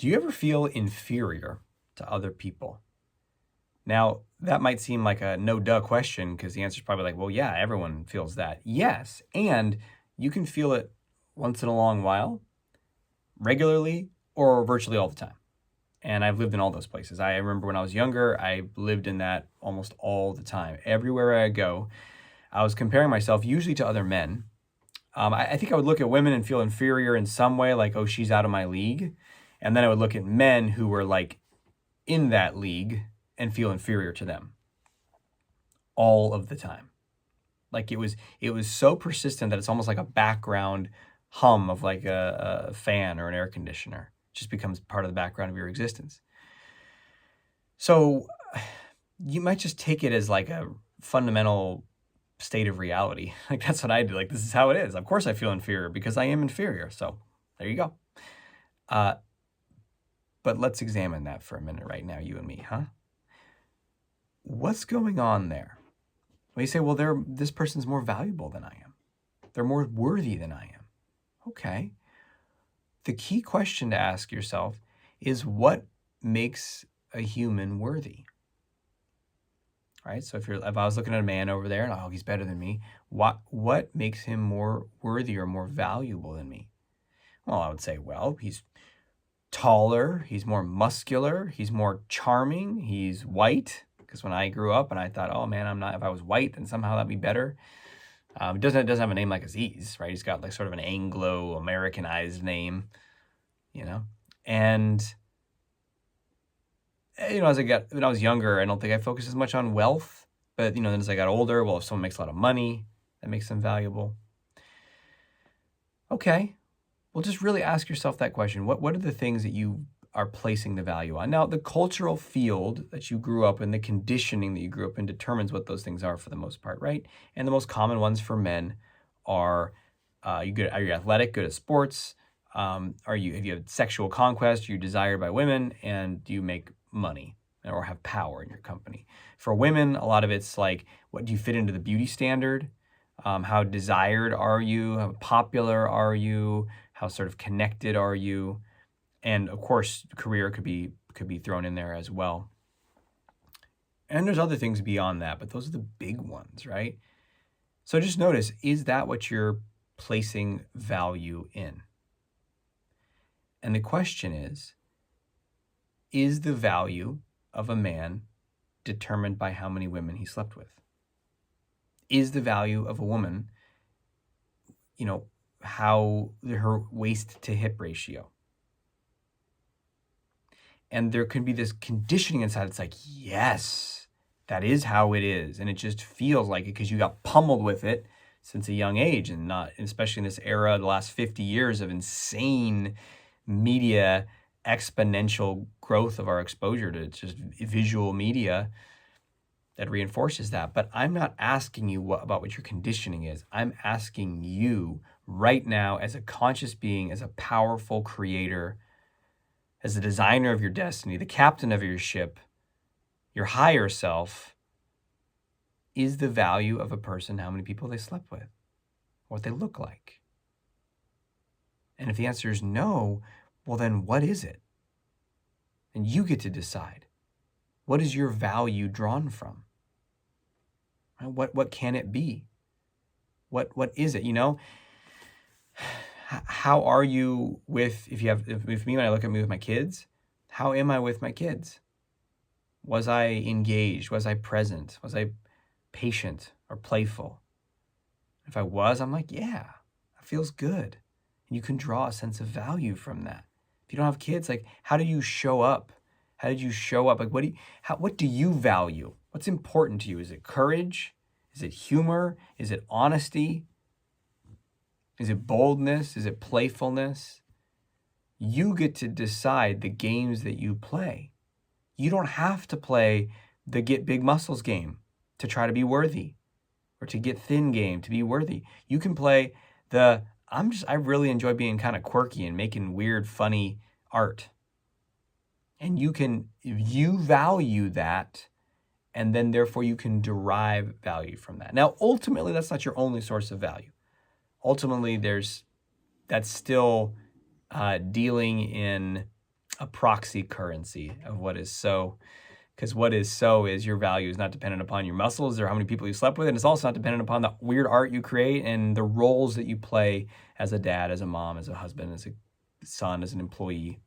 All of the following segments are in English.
Do you ever feel inferior to other people? Now, that might seem like a no-duh question because the answer is probably like, well, yeah, everyone feels that. Yes, and you can feel it once in a long while, regularly, or virtually all the time. And I've lived in all those places. I remember when I was younger, I lived in that almost all the time. Everywhere I go, I was comparing myself usually to other men. I think I would look at women and feel inferior in some way, like, oh, she's out of my league. And then I would look at men who were like in that league and feel inferior to them all of the time. Like it was so persistent that it's almost like a background hum of like a fan or an air conditioner. It just becomes part of the background of your existence. So you might just take it as like a fundamental state of reality. Like that's what I do. Like this is how it is. Of course I feel inferior because I am inferior. So there you go. But let's examine that for a minute right now, you and me, huh? What's going on there? Well, you say, well, this person's more valuable than I am. They're more worthy than I am. Okay. The key question to ask yourself is what makes a human worthy? Right? So if I was looking at a man over there and oh, he's better than me, what makes him more worthy or more valuable than me? Well, I would say, well, he's taller, he's more muscular, he's more charming, he's white. Because when I grew up and I thought, oh man, if I was white, then somehow that'd be better. It doesn't have a name like Aziz, right? He's got like sort of an Anglo-Americanized name, you know? And, when I was younger, I don't think I focused as much on wealth. But, then as I got older, well, if someone makes a lot of money, that makes them valuable. Okay. Well, just really ask yourself that question. What are the things that you are placing the value on? Now, the cultural field that you grew up in, the conditioning that you grew up in determines what those things are for the most part, right? And the most common ones for men are, are you athletic, good at sports? Have you have sexual conquest? Are you desired by women? And do you make money or have power in your company? For women, a lot of it's like, what do you fit into the beauty standard? How desired are you? How popular are you? How sort of connected are you? And of course, career could be thrown in there as well. And there's other things beyond that, but those are the big ones, right? So just notice, is that what you're placing value in? And the question is the value of a man determined by how many women he slept with? Is the value of a woman, how her waist to hip ratio? And there can be this conditioning inside. It's like, yes, that is how it is. And it just feels like it because you got pummeled with it since a young age, and especially in this era, the last 50 years of insane media, exponential growth of our exposure to just visual media that reinforces that. But I'm not asking you about what your conditioning is. I'm asking you right now, as a conscious being, as a powerful creator, as the designer of your destiny, the captain of your ship, your higher self, is the value of a person how many people they slept with, what they look like? And if the answer is no, well then what is it? And you get to decide. What is your value drawn from? What can it be? What is it? How are you with me when I look at me with my kids? How am I with my kids? Was I engaged? Was I present? Was I patient or playful? If I was, I'm like, yeah, that feels good. And you can draw a sense of value from that. If you don't have kids, like, how do you show up? How did you show up? Like, what do you value? What's important to you? Is it courage? Is it humor? Is it honesty? Is it boldness? Is it playfulness? You get to decide the games that you play. You don't have to play the get big muscles game to try to be worthy, or to get thin game to be worthy. You can play I really enjoy being kind of quirky and making weird, funny art. And you value that, and then therefore you can derive value from that. Now, ultimately, that's not your only source of value. Ultimately, that's still dealing in a proxy currency of what is so. Because what is so is your value is not dependent upon your muscles or how many people you slept with, and it's also not dependent upon the weird art you create and the roles that you play as a dad, as a mom, as a husband, as a son, as an employee,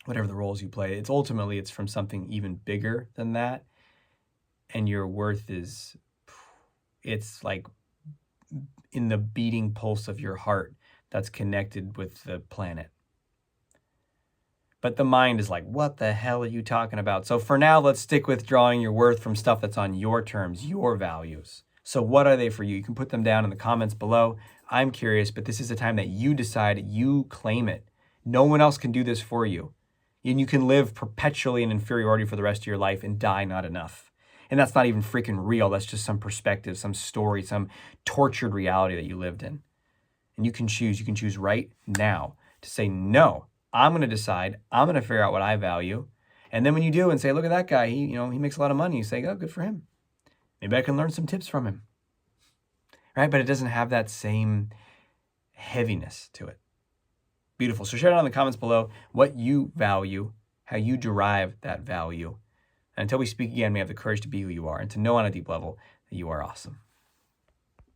whatever the roles you play. It's from something even bigger than that, and your worth it's like in the beating pulse of your heart that's connected with the planet. But the mind is like, what the hell are you talking about? So for now, let's stick with drawing your worth from stuff that's on your terms, your values. So what are they for you? You can put them down in the comments below. I'm curious, but this is the time that you decide, you claim it. No one else can do this for you. And you can live perpetually in inferiority for the rest of your life and die not enough. And that's not even freaking real. That's just some perspective, some story, some tortured reality that you lived in. And you can choose right now to say, no, I'm going to decide, I'm going to figure out what I value. And then when you do and say, look at that guy, he makes a lot of money. You say, oh, good for him. Maybe I can learn some tips from him. Right? But it doesn't have that same heaviness to it. Beautiful. So share it down in the comments below what you value, how you derive that value. And until we speak again, may have the courage to be who you are and to know on a deep level that you are awesome.